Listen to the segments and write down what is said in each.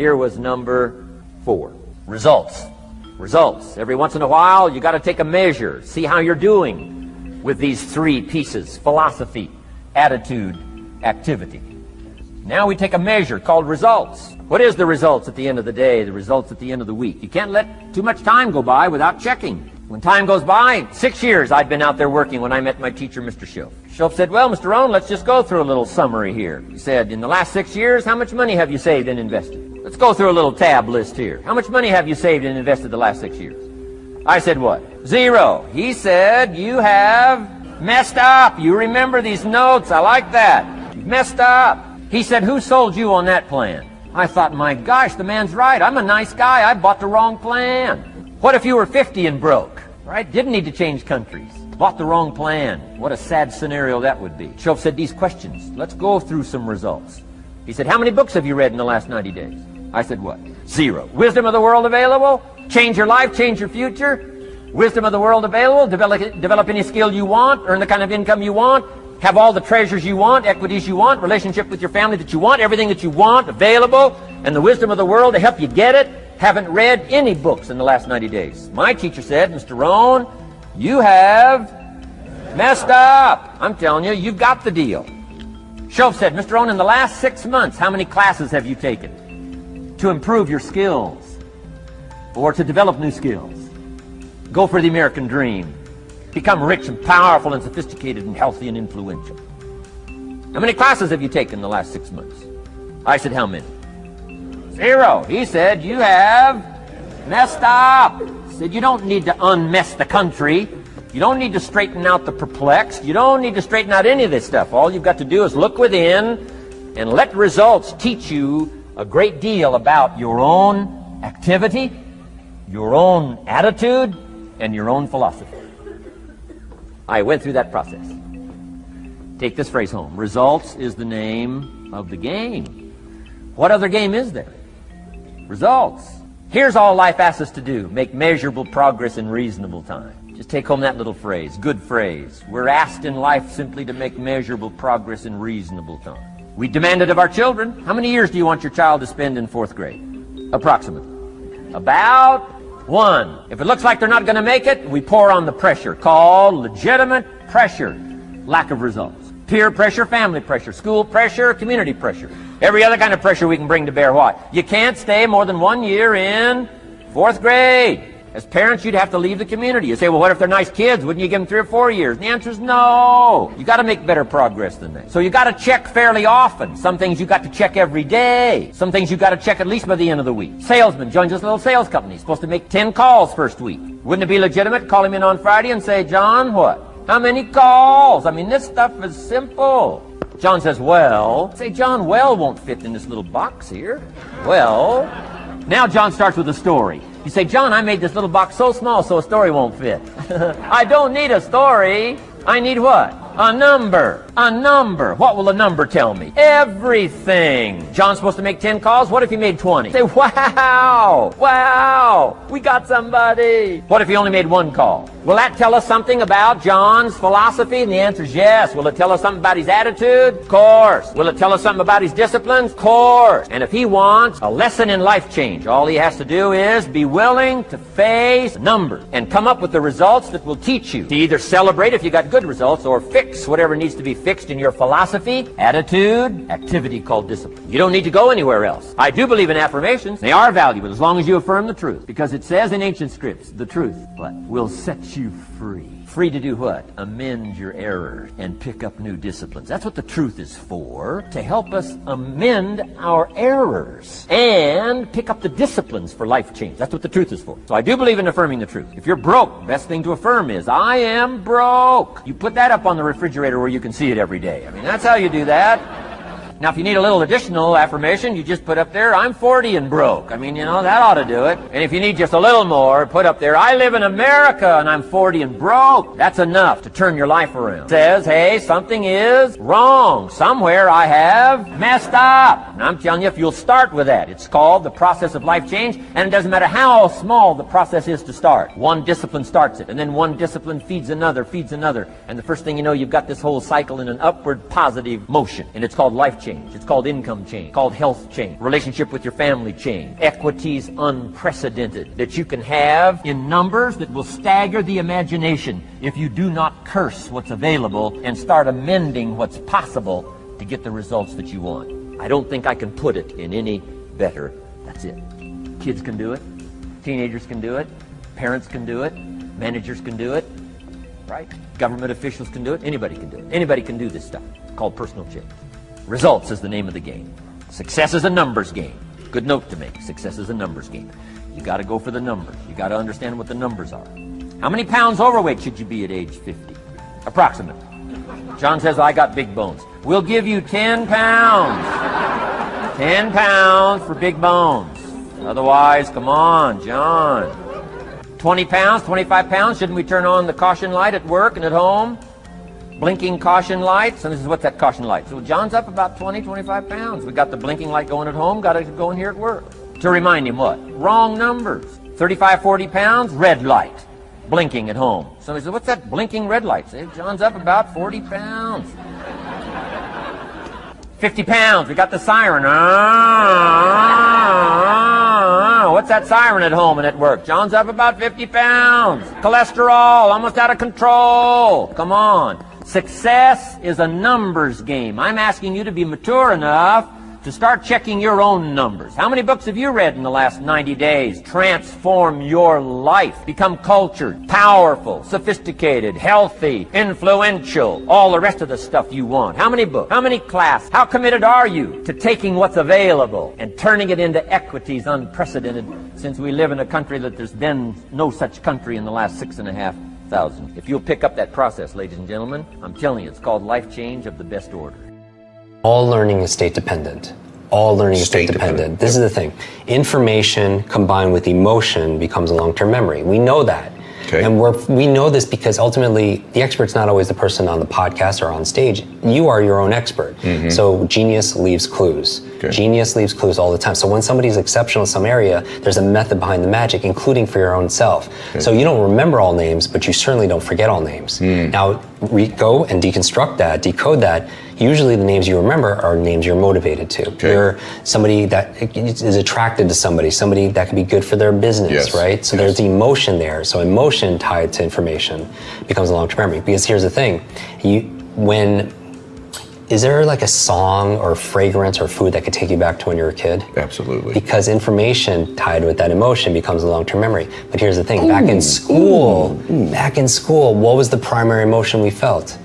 Here was number 4. Results. Results. Every once in a while, you got to take a measure, see how you're doing with these 3 pieces: philosophy, attitude, activity. Now we take a measure called results. What is the results at the end of the day, the results at the end of the week? You can't let too much time go by without checking. When time goes by, 6 years I'd been out there working when I met my teacher, Mr. Schoaf. Schoaf said, well, Mr. Rohn, let's just go through a little summary here. He said, in the last 6 years, how much money have you saved and invested? Let's go through a little tab list here. How much money have you saved and invested the last 6 years? I said, what? 0. He said, you have messed up. You remember these notes. I like that. You've messed up. He said, who sold you on that plan? I thought, my gosh, the man's right. I'm a nice guy. I bought the wrong plan. What if you were 50 and broke, right? Didn't need to change countries. Bought the wrong plan. What a sad scenario that would be. Schoaf said, these questions, let's go through some results. He said, how many books have you read in the last 90 days? I said, what? 0. Wisdom of the world available? Change your life, change your future? Wisdom of the world available? Develop any skill you want? Earn the kind of income you want? Have all the treasures you want, equities you want, relationship with your family that you want, everything that you want available, and the wisdom of the world to help you get it? Haven't read any books in the last 90 days. My teacher said, Mr. Rohn, you have messed up. I'm telling you, you've got the deal. Schoaf said, Mr. Rohn, in the last 6 months, how many classes have you taken to improve your skills or to develop new skills? Go for the American dream. Become rich and powerful and sophisticated and healthy and influential. How many classes have you taken in the last 6 months? I said, how many? 0. He said, you have messed up. He said, you don't need to unmess the country. You don't need to straighten out the perplexed. You don't need to straighten out any of this stuff. All you've got to do is look within and let results teach you a great deal about your own activity, your own attitude, and your own philosophy. I went through that process. Take this phrase home. Results is the name of the game. What other game is there? Results. Here's all life asks us to do. Make measurable progress in reasonable time. Just take home that little phrase. Good phrase. We're asked in life simply to make measurable progress in reasonable time. We demand it of our children. How many years do you want your child to spend in 4th grade? Approximately. About 1. If it looks like they're not going to make it, we pour on the pressure, called legitimate pressure. Lack of results. Peer pressure, family pressure, school pressure, community pressure. Every other kind of pressure we can bring to bear. Why? You can't stay more than 1 year in 4th grade. As parents, you'd have to leave the community. You say, well, what if they're nice kids? Wouldn't you give them 3 or 4 years? And the answer is no. You got to make better progress than that. So you got to check fairly often. Some things you got to check every day. Some things you got to check at least by the end of the week. Salesman joins this little sales company. He's supposed to make 10 calls first week. Wouldn't it be legitimate to call him in on Friday and say, John, what? How many calls? I mean, this stuff is simple. John says, well. Say, John, well won't fit in this little box here. Well. Now John starts with a story. You say, John, I made this little box so small so a story won't fit. I don't need a story. I need what? A number. A number. What will a number tell me? Everything. John's supposed to make 10 calls. What if he made 20? Say, wow. Wow. We got somebody. What if he only made 1 call? Will that tell us something about John's philosophy? And the answer is yes. Will it tell us something about his attitude? Of course. Will it tell us something about his disciplines? Of course. And if he wants a lesson in life change, all he has to do is be willing to face numbers and come up with the results that will teach you to either celebrate if you got good results or fix whatever needs to be fixed in your philosophy, attitude, activity called discipline. You don't need to go anywhere else. I do believe in affirmations. They are valuable as long as you affirm the truth, because it says in ancient scripts, the truth, what? Will set you free. Free to do what? Amend your errors and pick up new disciplines. That's what the truth is for, to help us amend our errors and pick up the disciplines for life change. That's what the truth is for. So I do believe in affirming the truth. If you're broke, best thing to affirm is, I am broke. You put that up on the refrigerator where you can see it every day. I mean, that's how you do that. Now, if you need a little additional affirmation, you just put up there, I'm 40 and broke. I mean, you know, that ought to do it. And if you need just a little more, put up there, I live in America and I'm 40 and broke. That's enough to turn your life around. It says, hey, something is wrong. Somewhere I have messed up. And I'm telling you, if you'll start with that, it's called the process of life change. And it doesn't matter how small the process is to start. One discipline starts it. And then one discipline feeds another, feeds another. And the first thing you know, you've got this whole cycle in an upward positive motion. And it's called life change. change. It's called income change, called health change, relationship with your family change, equities unprecedented that you can have in numbers that will stagger the imagination if you do not curse what's available and start amending what's possible to get the results that you want. I don't think I can put it in any better. That's it. Kids can do it. Teenagers can do it. Parents can do it. Managers can do it. Right? Government officials can do it. Anybody can do it. Anybody can do this stuff. It's called personal change. Results is the name of the game. Success is a numbers game. Good note to make. Success is a numbers game. You got to go for the numbers. You got to understand what the numbers are. How many pounds overweight should you be at age 50? Approximately. John says, I got big bones. We'll give you 10 pounds. 10 pounds for big bones. Otherwise, come on, John. 20 pounds, 25 pounds, shouldn't we turn on the caution light at work and at home? Blinking caution lights, and this is what's that caution light? So John's up about 20, 25 pounds. We got the blinking light going at home, got it going here at work. To remind him what? Wrong numbers. 35, 40 pounds, red light. Blinking at home. Somebody says, what's that blinking red light? Say, John's up about 40 pounds. 50 pounds, we got the siren. What's that siren at home and at work? John's up about 50 pounds. Cholesterol, almost out of control. Come on. Success is a numbers game. I'm asking you to be mature enough to start checking your own numbers. How many books have you read in the last 90 days? Transform your life. Become cultured, powerful, sophisticated, healthy, influential, all the rest of the stuff you want. How many books? How many classes? How committed are you to taking what's available and turning it into equities unprecedented, since we live in a country that there's been no such country in the last 6,500. If you'll pick up that process, ladies and gentlemen, I'm telling you, it's called life change of the best order. All learning is state dependent. All learning is state dependent. This is the thing. Information combined with emotion becomes a long-term memory. We know that. Okay. And we know this because ultimately the expert's not always the person on the podcast or on stage. You are your own expert. Mm-hmm. So genius leaves clues. Okay. Genius leaves clues all the time. So when somebody's exceptional in some area, there's a method behind the magic, including for your own self. Okay. So you don't remember all names, but you certainly don't forget all names. Now, go and deconstruct that, decode that. Usually the names you remember are names you're motivated to. Okay. You're somebody that is attracted to somebody that can be good for their business, yes. Right? So there's emotion there. So emotion tied to information becomes a long-term memory. Because here's the thing, is there like a song or fragrance or food that could take you back to when you were a kid? Absolutely. Because information tied with that emotion becomes a long-term memory. But here's the thing, back in school, what was the primary emotion we felt?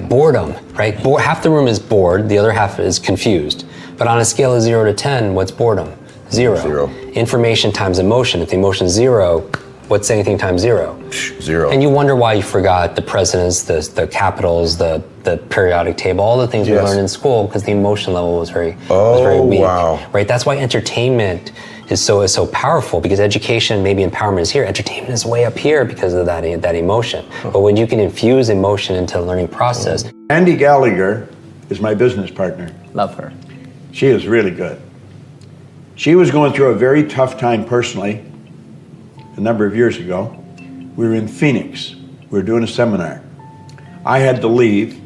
Boredom, right? Half the room is bored, the other half is confused. But on a scale of 0 to 10, what's boredom? Zero. Information times emotion. If the emotion is 0, what's anything times 0? 0. And you wonder why you forgot the presidents, the capitals, the periodic table, all the things we learned in school, because the emotion level was very weak. Wow. Right? That's why entertainment is so powerful, because education, maybe empowerment is here. Entertainment is way up here because of that emotion. But when you can infuse emotion into the learning process. Andy Gallagher is my business partner. Love her. She is really good. She was going through a very tough time personally a number of years ago. We were in Phoenix. We were doing a seminar. I had to leave,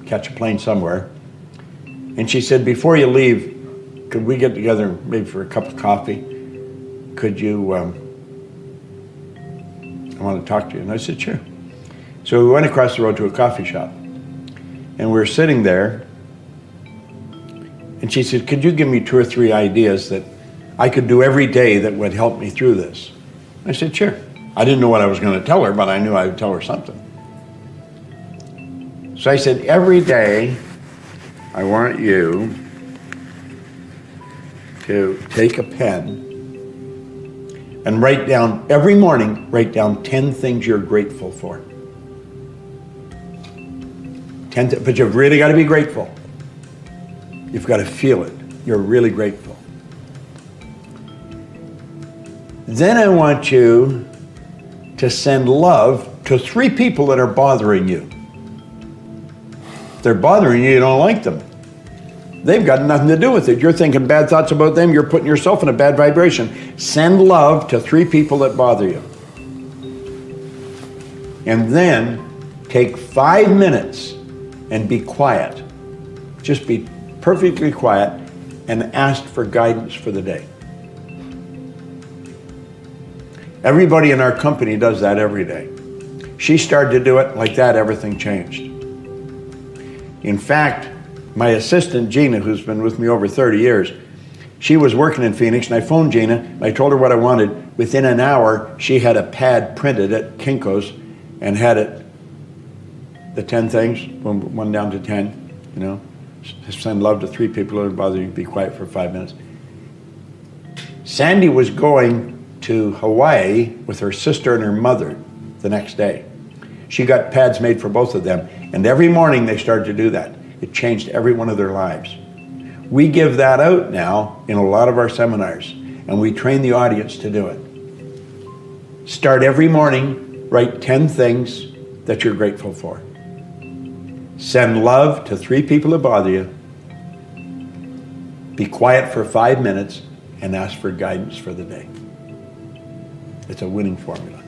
catch a plane somewhere. And she said, before you leave, could we get together maybe for a cup of coffee? Could you, I want to talk to you. And I said, sure. So we went across the road to a coffee shop. And we were sitting there. And she said, could you give me 2 or 3 ideas that I could do every day that would help me through this? I said, sure. I didn't know what I was going to tell her, but I knew I would tell her something. So I said, every day, I want you to take a pen and write down, every morning, write down 10 things you're grateful for. But you've really got to be grateful. You've got to feel it. You're really grateful. Then I want you to send love to 3 people that are bothering you. If they're bothering you, you don't like them. They've got nothing to do with it. You're thinking bad thoughts about them. You're putting yourself in a bad vibration. Send love to 3 people that bother you. And then take 5 minutes and be quiet. Just be perfectly quiet, and asked for guidance for the day. Everybody in our company does that every day. She started to do it like that, everything changed. In fact, my assistant, Gina, who's been with me over 30 years, she was working in Phoenix, and I phoned Gina, and I told her what I wanted. Within an hour, she had a pad printed at Kinko's and had it, the 10 things, one down to 10, you know. Send love to 3 people, don't bother you, be quiet for 5 minutes. Sandy was going to Hawaii with her sister and her mother the next day. She got pads made for both of them, and every morning they started to do that. It changed every one of their lives. We give that out now in a lot of our seminars, and we train the audience to do it. Start every morning, write 10 things that you're grateful for. Send love to 3 people that bother you. Be quiet for 5 minutes and ask for guidance for the day. It's a winning formula.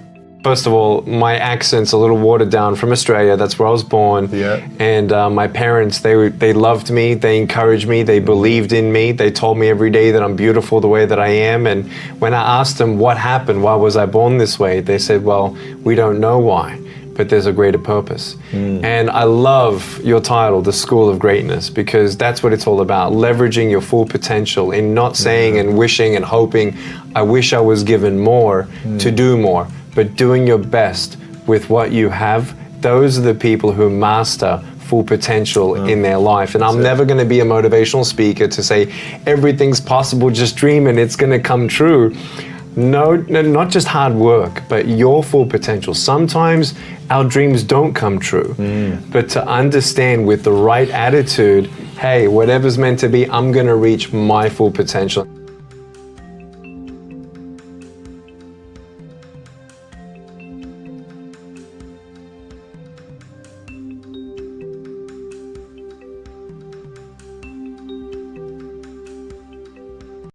First of all, my accent's a little watered down from Australia. That's where I was born. Yeah. And my parents, they loved me. They encouraged me. They believed in me. They told me every day that I'm beautiful the way that I am. And when I asked them what happened, why was I born this way, they said, well, we don't know why, but there's a greater purpose. And I love your title, The School of Greatness, because that's what it's all about, leveraging your full potential in not saying and wishing and hoping, I wish I was given more to do more, but doing your best with what you have. Those are the people who master full potential in their life. And I'm never going to be a motivational speaker to say everything's possible, just dream and it's going to come true. No, not just hard work, but your full potential. Sometimes our dreams don't come true, but to understand with the right attitude, hey, whatever's meant to be, I'm going to reach my full potential.